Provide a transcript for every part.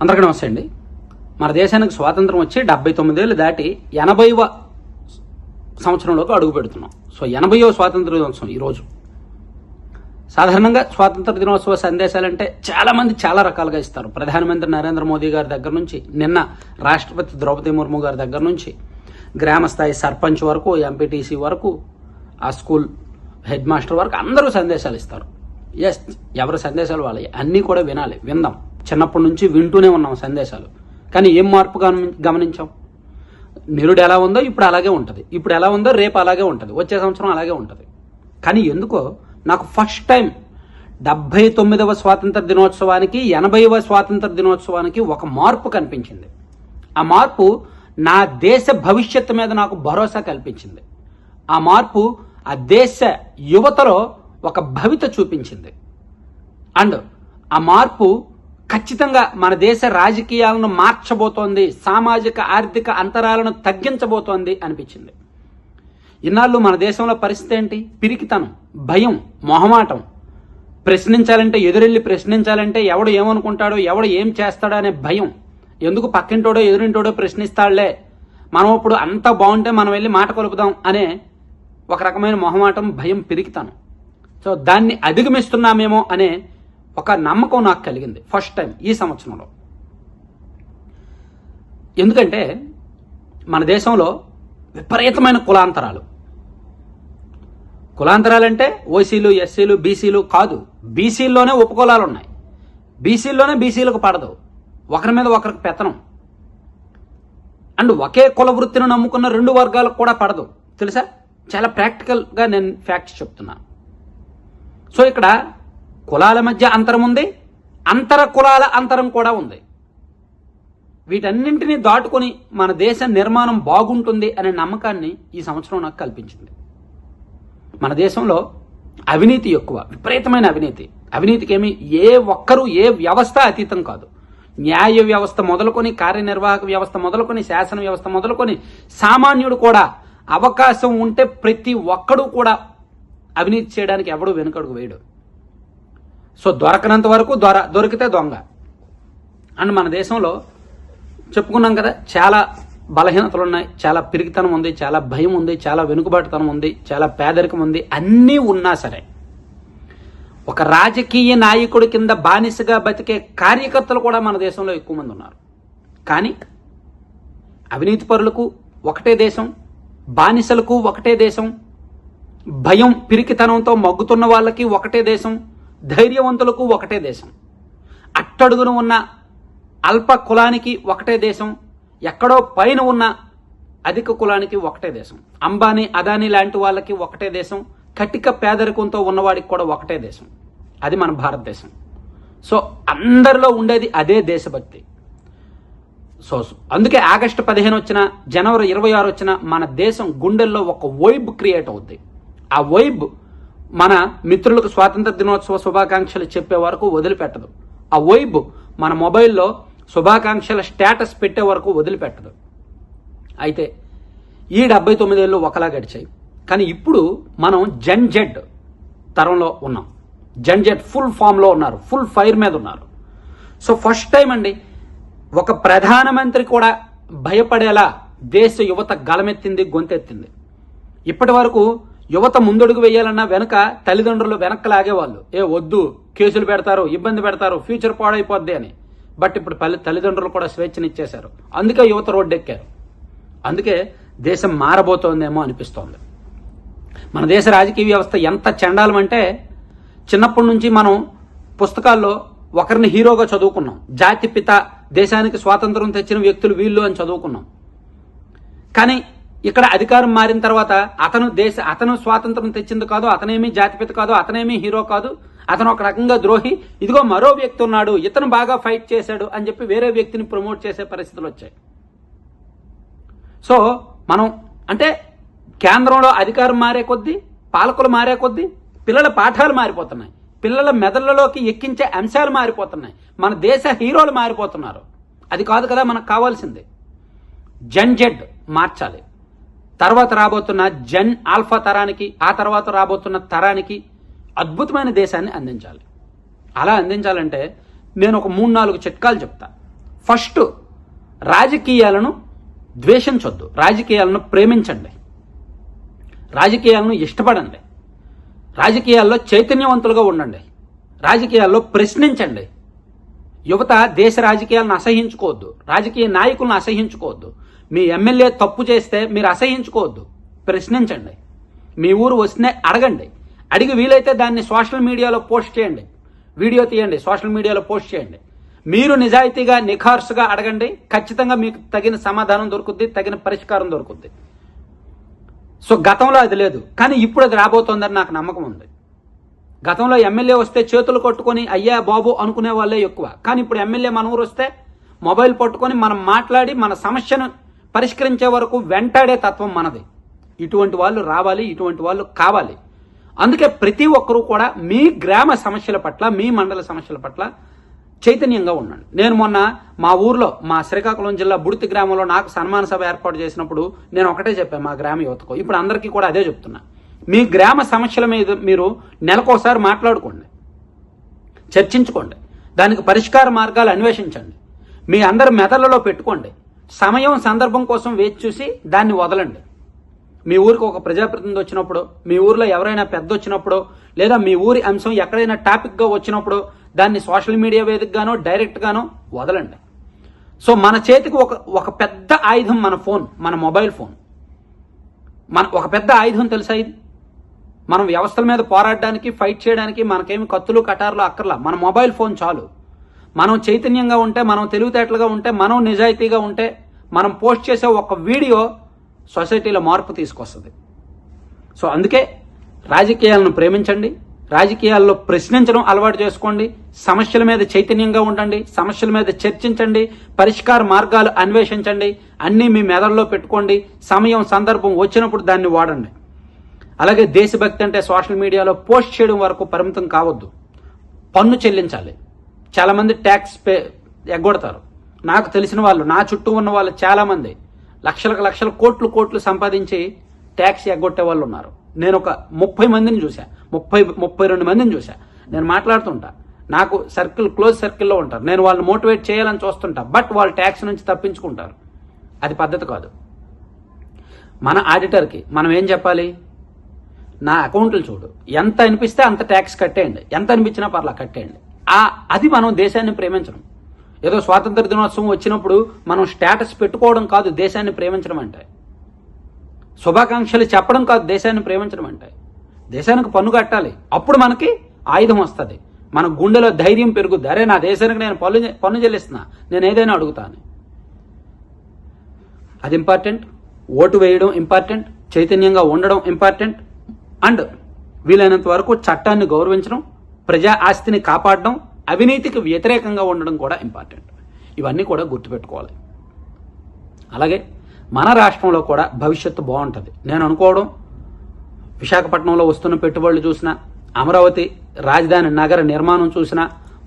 అందరికీ నమస్తే అండి. మన దేశానికి స్వాతంత్రం వచ్చి 79 ఏళ్ళు దాటి 80వ సంవత్సరంలోకి అడుగు పెడుతున్నాం. సో 80వ స్వాతంత్ర దినోత్సవం ఈరోజు. సాధారణంగా స్వాతంత్ర దినోత్సవ సందేశాలంటే చాలా మంది చాలా రకాలుగా ఇస్తారు. ప్రధానమంత్రి నరేంద్ర మోదీ గారి దగ్గర నుంచి, నిన్న రాష్ట్రపతి ద్రౌపది ముర్ము గారి దగ్గర నుంచి, గ్రామ స్థాయి సర్పంచ్ వరకు, ఎంపీటీసీ వరకు, ఆ స్కూల్ హెడ్ మాస్టర్ వరకు అందరూ సందేశాలు ఇస్తారు. ఎస్, ఎవరి సందేశాలు వాళ్ళవి, అన్నీ కూడా వినాలి, విందాం. చిన్నప్పటి నుంచి వింటూనే ఉన్నాం సందేశాలు. కానీ ఏం మార్పు గమనించాం? నిరుడు ఎలా ఉందో ఇప్పుడు అలాగే ఉంటుంది, ఇప్పుడు ఎలా ఉందో రేపు అలాగే ఉంటుంది, వచ్చే సంవత్సరం అలాగే ఉంటుంది. కానీ ఎందుకో నాకు ఫస్ట్ టైం 79వ స్వాతంత్ర దినోత్సవానికి 80వ స్వాతంత్ర దినోత్సవానికి ఒక మార్పు కనిపించింది. ఆ మార్పు నా దేశ భవిష్యత్తు మీద నాకు భరోసా కల్పించింది. ఆ మార్పు ఆ దేశ యువతలో ఒక భవిత చూపించింది. అండ్ ఆ మార్పు ఖచ్చితంగా మన దేశ రాజకీయాలను మార్చబోతోంది, సామాజిక ఆర్థిక అంతరాలను తగ్గించబోతోంది అనిపించింది. ఇన్నాళ్ళు మన దేశంలో పరిస్థితి ఏంటి? పిరికితనం, భయం, మొహమాటం. ప్రశ్నించాలంటే, ఎదురెళ్ళి ప్రశ్నించాలంటే ఎవడు ఏమనుకుంటాడో, ఎవడు ఏం చేస్తాడో అనే భయం. ఎందుకు పక్కింటోడో ఎదురింటోడో ప్రశ్నిస్తాడులే, మనం ఇప్పుడు అంతా బాగుంటే మనం వెళ్ళి మాట కొలుపుదాం అనే ఒక రకమైన మొహమాటం, భయం, పిరికితనం. సో దాన్ని అధిగమిస్తున్నామేమో అనే ఒక నమ్మకం నాకు కలిగింది ఫస్ట్ టైం ఈ సంవత్సరంలో. ఎందుకంటే మన దేశంలో విపరీతమైన కులాంతరాలంటే ఓసీలు, ఎస్సీలు, బీసీలు కాదు. బీసీల్లోనే ఉపకులాలు ఉన్నాయి. బీసీల్లోనే బీసీలకు పడదు, ఒకరి మీద ఒకరికి పెత్తనం. అండ్ ఒకే కుల వృత్తిని నమ్ముకున్న రెండు వర్గాలకు కూడా పడదు. తెలుసా? చాలా ప్రాక్టికల్గా నేను ఫ్యాక్ట్స్ చెప్తున్నా. సో ఇక్కడ కులాల మధ్య అంతరం ఉంది, అంతర కులాల అంతరం కూడా ఉంది. వీటన్నింటినీ దాటుకొని మన దేశ నిర్మాణం బాగుంటుంది అనే నమ్మకాన్ని ఈ సంవత్సరం నాకు కల్పించింది. మన దేశంలో అవినీతి ఎక్కువ, విపరీతమైన అవినీతి. అవినీతికి ఏ ఒక్కరూ, ఏ వ్యవస్థ అతీతం కాదు. న్యాయ వ్యవస్థ మొదలుకొని, కార్యనిర్వాహక వ్యవస్థ మొదలుకొని, శాసన వ్యవస్థ మొదలుకొని, సామాన్యుడు కూడా అవకాశం ఉంటే ప్రతి ఒక్కడూ కూడా అవినీతి చేయడానికి ఎవడూ వెనుకడుగు వేయడు. సో దొరకనంత వరకు దొరికితే దొంగ. అండ్ మన దేశంలో చెప్పుకున్నాం కదా, చాలా బలహీనతలు ఉన్నాయి, చాలా పిరికితనం ఉంది, చాలా భయం ఉంది, చాలా వెనుకబాటుతనం ఉంది, చాలా పేదరికం ఉంది. అన్నీ ఉన్నా సరే ఒక రాజకీయ నాయకుడి కింద బానిసగా బతికే కార్యకర్తలు కూడా మన దేశంలో ఎక్కువ మంది ఉన్నారు. కానీ అవినీతి పరులకు ఒకటే దేశం, బానిసలకు ఒకటే దేశం, భయం పిరికితనంతో మగ్గుతున్న వాళ్ళకి ఒకటే దేశం, ధైర్యవంతులకు ఒకటే దేశం, అట్టడుగున ఉన్న అల్ప కులానికి ఒకటే దేశం, ఎక్కడో పైన ఉన్న అధిక కులానికి ఒకటే దేశం, అంబానీ, అదానీ లాంటి వాళ్ళకి ఒకటే దేశం, కటిక పేదరికంతో ఉన్నవాడికి కూడా ఒకటే దేశం. అది మన భారతదేశం. సో అందరిలో ఉండేది అదే దేశభక్తి. సో అందుకే ఆగస్టు 15 వచ్చినా, జనవరి 26 వచ్చినా మన దేశం గుండెల్లో ఒక వైబ్ క్రియేట్ అవుద్ది. ఆ వైబ్ మన మిత్రులకు స్వాతంత్ర దినోత్సవ శుభాకాంక్షలు చెప్పే వరకు వదిలిపెట్టదు. ఆ వైబ్ మన మొబైల్లో శుభాకాంక్షల స్టేటస్ పెట్టే వరకు వదిలిపెట్టదు. అయితే ఈ 79 ఏళ్ళు ఒకలా గడిచాయి. కానీ ఇప్పుడు మనం జెన్ జెడ్ తరంలో ఉన్నాం. జెన్ జెడ్ ఫుల్ ఫామ్లో ఉన్నారు, ఫుల్ ఫైర్ మీద ఉన్నారు. సో ఫస్ట్ టైం అండి ఒక ప్రధానమంత్రి కూడా భయపడేలా దేశ యువత గళమెత్తింది, గొంతెత్తింది. ఇప్పటి వరకు యువత ముందడుగు వేయాలన్నా వెనక తల్లిదండ్రులు వెనక్కి లాగేవాళ్ళు. వద్దు, కేసులు పెడతారు, ఇబ్బంది పెడతారు, ఫ్యూచర్ పాడైపోద్ది అని. బట్ ఇప్పుడు తల్లిదండ్రులు కూడా స్వేచ్ఛనిచ్చేశారు. అందుకే యువత రోడ్డెక్కారు. అందుకే దేశం మారబోతోందేమో అనిపిస్తోంది. మన దేశ రాజకీయ వ్యవస్థ ఎంత చండాలం అంటే, చిన్నప్పటి నుంచి మనం పుస్తకాల్లో ఒకరిని హీరోగా చదువుకున్నాం. జాతిపిత, దేశానికి స్వాతంత్రం తెచ్చిన వ్యక్తులు వీళ్ళు అని చదువుకున్నాం. కానీ ఇక్కడ అధికారం మారిన తర్వాత అతను స్వాతంత్రం తెచ్చింది కాదు, అతనేమీ జాతిపిత కాదు, అతనేమీ హీరో కాదు, అతను ఒక రకంగా ద్రోహి, ఇదిగో మరో వ్యక్తి ఉన్నాడు, ఇతను బాగా ఫైట్ చేశాడు అని చెప్పి వేరే వ్యక్తిని ప్రమోట్ చేసే పరిస్థితులు వచ్చాయి. సో మనం అంటే కేంద్రంలో అధికారం మారే కొద్దీ, పాలకులు మారే కొద్దీ పిల్లల పాఠాలు మారిపోతున్నాయి, పిల్లల మెదళ్లలోకి ఎక్కించే అంశాలు మారిపోతున్నాయి, మన దేశ హీరోలు మారిపోతున్నారు. అది కాదు కదా మనకు కావాల్సింది. జెన్ జెడ్ మార్చాలి. తర్వాత రాబోతున్న జెన్ ఆల్ఫా తరానికి, ఆ తర్వాత రాబోతున్న తరానికి అద్భుతమైన దేశాన్ని అందించాలి. అలా అందించాలంటే నేను ఒక 3-4 చిట్కాలు చెప్తా. ఫస్ట్ రాజకీయాలను ద్వేషించొద్దు, రాజకీయాలను ప్రేమించండి, రాజకీయాలను ఇష్టపడండి, రాజకీయాల్లో చైతన్యవంతులుగా ఉండండి, రాజకీయాల్లో ప్రశ్నించండి. యువత దేశ రాజకీయాలను అసహించుకోవద్దు, రాజకీయ నాయకులను అసహించుకోవద్దు. మీ ఎమ్మెల్యే తప్పు చేస్తే మీరు అసహించుకోవద్దు, ప్రశ్నించండి. మీ ఊరు వస్తే అడగండి, అడిగి వీలైతే దాన్ని సోషల్ మీడియాలో పోస్ట్ చేయండి, వీడియో తీయండి, సోషల్ మీడియాలో పోస్ట్ చేయండి. మీరు నిజాయితీగా నిఖార్సుగా అడగండి, ఖచ్చితంగా మీకు తగిన సమాధానం దొరుకుద్ది, తగిన పరిష్కారం దొరుకుద్ది. సో గతంలో అది లేదు, కానీ ఇప్పుడు అది రాబోతోందని నాకు నమ్మకం ఉంది. గతంలో ఎమ్మెల్యే వస్తే చేతులు కొట్టుకొని అయ్యా బాబు అనుకునే వాళ్ళే ఎక్కువ, కానీ ఇప్పుడు ఎమ్మెల్యే మన ఊరు వస్తే మొబైల్ పట్టుకొని మనం మాట్లాడి మన సమస్యను పరిష్కరించే వరకు వెంటాడే తత్వం మనది. ఇటువంటి వాళ్ళు రావాలి, ఇటువంటి వాళ్ళు కావాలి. అందుకే ప్రతి ఒక్కరూ కూడా మీ గ్రామ సమస్యల పట్ల, మీ మండల సమస్యల పట్ల చైతన్యంగా ఉండండి. నేను మొన్న మా ఊర్లో, మా శ్రీకాకుళం జిల్లా బుడితి గ్రామంలో నాకు సన్మాన సభ ఏర్పాటు చేసినప్పుడు నేను ఒకటే చెప్పాను మా గ్రామ యువతకు, ఇప్పుడు అందరికీ కూడా అదే చెప్తున్నా. మీ గ్రామ సమస్యల మీద మీరు నెలకోసారి మాట్లాడుకోండి, చర్చించుకోండి, దానికి పరిష్కార మార్గాలు అన్వేషించండి, మీ అందరి మెదళ్లలో పెట్టుకోండి. సమయం సందర్భం కోసం వేచి చూసి దాన్ని వదలండి. మీ ఊరికి ఒక ప్రజాప్రతినిధి వచ్చినప్పుడు, మీ ఊరిలో ఎవరైనా పెద్ద వచ్చినప్పుడు, లేదా మీ ఊరి అంశం ఎక్కడైనా టాపిక్గా వచ్చినప్పుడు దాన్ని సోషల్ మీడియా వేదికగానో డైరెక్ట్గానో వదలండి. సో మన చేతికి ఒక పెద్ద ఆయుధం మన ఫోన్, మన మొబైల్ ఫోన్. ఒక పెద్ద ఆయుధం తెలుసా ఇది? మనం వ్యవస్థల మీద పోరాడడానికి, ఫైట్ చేయడానికి మనకేమి కత్తులు కటార్లు అక్కర్లా, మన మొబైల్ ఫోన్ చాలు. మనం చైతన్యంగా ఉంటే, మనం తెలివితేటలుగా ఉంటే, మనం నిజాయితీగా ఉంటే, మనం పోస్ట్ చేసే ఒక వీడియో సొసైటీలో మార్పు తీసుకొస్తుంది. సో అందుకే రాజకీయాలను ప్రేమించండి, రాజకీయాల్లో ప్రశ్నించడం అలవాటు చేసుకోండి, సమస్యల మీద చైతన్యంగా ఉండండి, సమస్యల మీద చర్చించండి, పరిష్కార మార్గాలు అన్వేషించండి, అన్నీ మీ మెదడులో పెట్టుకోండి. సమయం సందర్భం వచ్చినప్పుడు దాన్ని వాడండి. అలాగే దేశభక్తి అంటే సోషల్ మీడియాలో పోస్ట్ చేయడం వరకు పరిమితం కావద్దు, పన్ను చెల్లించాలి. చాలామంది ట్యాక్స్ ఎగ్గొడతారు. నాకు తెలిసిన వాళ్ళు, నా చుట్టూ ఉన్న వాళ్ళు చాలామంది లక్షలకు లక్షల కోట్లు సంపాదించి ట్యాక్స్ ఎగ్గొట్టే వాళ్ళు ఉన్నారు. నేను ఒక 30 మందిని చూసా, 32 మందిని చూసా. నేను మాట్లాడుతుంటా, నాకు క్లోజ్ సర్కిల్లో ఉంటారు, నేను వాళ్ళని మోటివేట్ చేయాలని చూస్తుంటా, బట్ వాళ్ళు ట్యాక్స్ నుంచి తప్పించుకుంటారు. అది పద్ధతి కాదు. మన ఆడిటర్కి మనం ఏం చెప్పాలి? నా అకౌంట్లు చూడు, ఎంత అనిపిస్తే అంత ట్యాక్స్ కట్టేయండి, ఎంత అనిపించినా పర్లా కట్టేయండి. అది మనం దేశాన్ని ప్రేమించడం. ఏదో స్వాతంత్ర దినోత్సవం వచ్చినప్పుడు మనం స్టేటస్ పెట్టుకోవడం కాదు దేశాన్ని ప్రేమించడం అంటే, శుభాకాంక్షలు చెప్పడం కాదు దేశాన్ని ప్రేమించడం అంటే. దేశానికి పన్ను కట్టాలి, అప్పుడు మనకి ఆయుధం వస్తుంది, మన గుండెలో ధైర్యం పెరుగుద్ది. అరే నా దేశానికి నేను పన్ను చెల్లిస్తున్నా, నేను ఏదైనా అడుగుతాను. అది ఇంపార్టెంట్. ఓటు వేయడం ఇంపార్టెంట్, చైతన్యంగా ఉండడం ఇంపార్టెంట్, అండ్ వీలైనంత వరకు చట్టాన్ని గౌరవించడం, ప్రజా ఆస్తిని కాపాడడం, అవినీతికి వ్యతిరేకంగా ఉండడం కూడా ఇంపార్టెంట్. ఇవన్నీ కూడా గుర్తుపెట్టుకోవాలి. అలాగే మన రాష్ట్రంలో కూడా భవిష్యత్తు బాగుంటుంది నేను అనుకోవడం. విశాఖపట్నంలో వస్తున్న పెట్టుబడులు చూసినా, అమరావతి రాజధాని నగర నిర్మాణం చూసినా,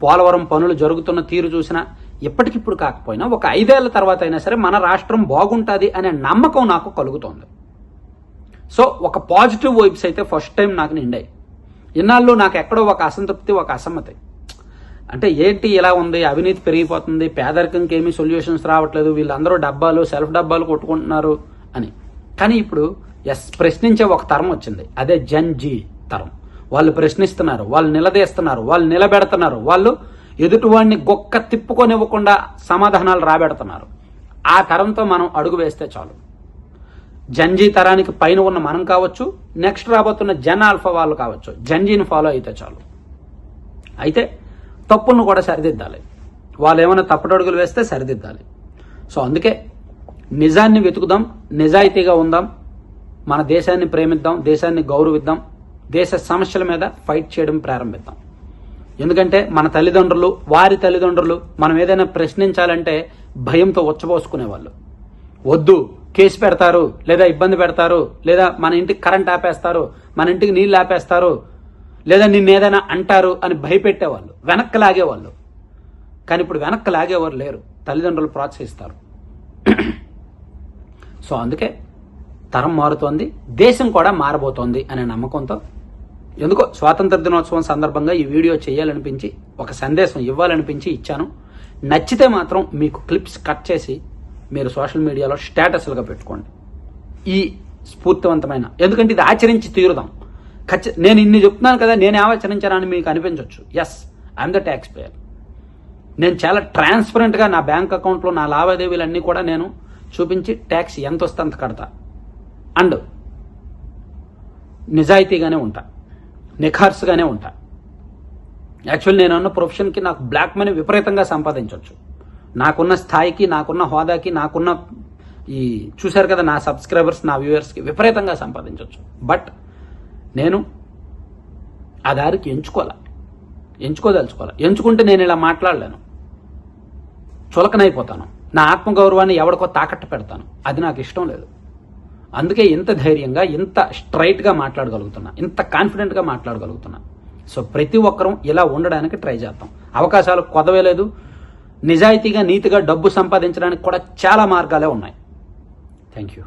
పోలవరం పనులు జరుగుతున్న తీరు చూసినా, ఇప్పటికిప్పుడు కాకపోయినా ఒక 5 ఏళ్ల తర్వాత అయినా సరే మన రాష్ట్రం బాగుంటుంది అనే నమ్మకం నాకు కలుగుతోంది. సో ఒక పాజిటివ్ వైబ్స్ అయితే ఫస్ట్ టైం నాకు నిండాయి. ఇన్నాళ్ళు నాకు ఎక్కడో ఒక అసంతృప్తి, ఒక అసమ్మతి. అంటే ఏంటి ఇలా ఉంది, అవినీతి పెరిగిపోతుంది, పేదరికంకి ఏమీ సొల్యూషన్స్ రావట్లేదు, వీళ్ళందరూ సెల్ఫ్ డబ్బాలు కొట్టుకుంటున్నారు అని. కానీ ఇప్పుడు ప్రశ్నించే ఒక తరం వచ్చింది, అదే జన్ జీ తరం. వాళ్ళు ప్రశ్నిస్తున్నారు, వాళ్ళు నిలదీస్తున్నారు, వాళ్ళు నిలబెడుతున్నారు, వాళ్ళు ఎదుటివాడిని గొక్క తిప్పుకొనివ్వకుండా సమాధానాలు రాబెడుతున్నారు. ఆ తరంతో మనం అడుగు వేస్తే చాలు. జన్జీ తరానికి పైన ఉన్న మనం కావచ్చు, నెక్స్ట్ రాబోతున్న జన్ ఆల్ఫా వాళ్ళు కావచ్చు, జన్జీని ఫాలో అయితే చాలు. అయితే తప్పులను కూడా సరిదిద్దాలి, వాళ్ళు ఏమైనా తప్పటడుగులు వేస్తే సరిదిద్దాలి. సో అందుకే నిజాన్ని వెతుకుదాం, నిజాయితీగా ఉందాం, మన దేశాన్ని ప్రేమిద్దాం, దేశాన్ని గౌరవిద్దాం, దేశ సమస్యల మీద ఫైట్ చేయడం ప్రారంభిద్దాం. ఎందుకంటే మన తల్లిదండ్రులు, వారి తల్లిదండ్రులు మనం ఏదైనా ప్రశ్నించాలంటే భయంతో ఉచ్చబోసుకునేవాళ్ళు. వద్దు, కేసు పెడతారు, లేదా ఇబ్బంది పెడతారు, లేదా మన ఇంటికి కరెంట్ ఆపేస్తారు, మన ఇంటికి నీళ్ళు ఆపేస్తారు, లేదా నిన్నేదైనా అంటారు అని భయపెట్టేవాళ్ళు, వెనక్కి లాగేవాళ్ళు. కానీ ఇప్పుడు వెనక్కి లాగేవారు లేరు, తల్లిదండ్రులు ప్రోత్సహిస్తారు. సో అందుకే తరం మారుతోంది, దేశం కూడా మారబోతోంది అనే నమ్మకంతో ఎందుకో స్వాతంత్ర దినోత్సవం సందర్భంగా ఈ వీడియో చేయాలనిపించి, ఒక సందేశం ఇవ్వాలనిపించి ఇచ్చాను. నచ్చితే మాత్రం మీకు క్లిప్స్ కట్ చేసి మీరు సోషల్ మీడియాలో స్టేటస్లుగా పెట్టుకోండి. ఈ స్ఫూర్తివంతమైన, ఎందుకంటే ఇది ఆచరించి తీరుదాం. నేను ఇన్ని చెప్తున్నాను కదా, నేనే ఆచరించానని మీకు అనిపించవచ్చు. Yes, I'm the tax payer. నేను చాలా ట్రాన్స్పరెంట్గా నా బ్యాంక్ అకౌంట్లో నా లావాదేవీలన్నీ కూడా నేను చూపించి ట్యాక్స్ ఎంత వస్తే అంత కడతా. అండ్ నిజాయితీగానే ఉంటా, నిఖార్సుగానే ఉంటా. యాక్చువల్లీ నేనున్న ప్రొఫెషన్కి నాకు బ్లాక్ మనీ విపరీతంగా సంపాదించవచ్చు. నాకున్న స్థాయికి, నాకున్న హోదాకి, నాకున్న ఈ చూశారు కదా నా సబ్స్క్రైబర్స్, నా వ్యూవర్స్కి విపరీతంగా సంపాదించవచ్చు. బట్ నేను ఆ దారికి ఎంచుకోదలుచుకోవాలి. ఎంచుకుంటే నేను ఇలా మాట్లాడలేను, చులకనైపోతాను. నా ఆత్మగౌరవాన్ని ఎవరికో తాకట్టు పెడతాను. అది నాకు ఇష్టం లేదు. అందుకే ఇంత ధైర్యంగా, ఇంత స్ట్రైట్గా మాట్లాడగలుగుతున్నా, ఇంత కాన్ఫిడెంట్గా మాట్లాడగలుగుతున్నా. సో ప్రతి ఒక్కరూ ఇలా ఉండడానికి ట్రై చేద్దాం. అవకాశాలు కొదవే లేదు. నిజాయితీగా, నీతిగా డబ్బు సంపాదించడానికి కూడా చాలా మార్గాలే ఉన్నాయి. Thank you.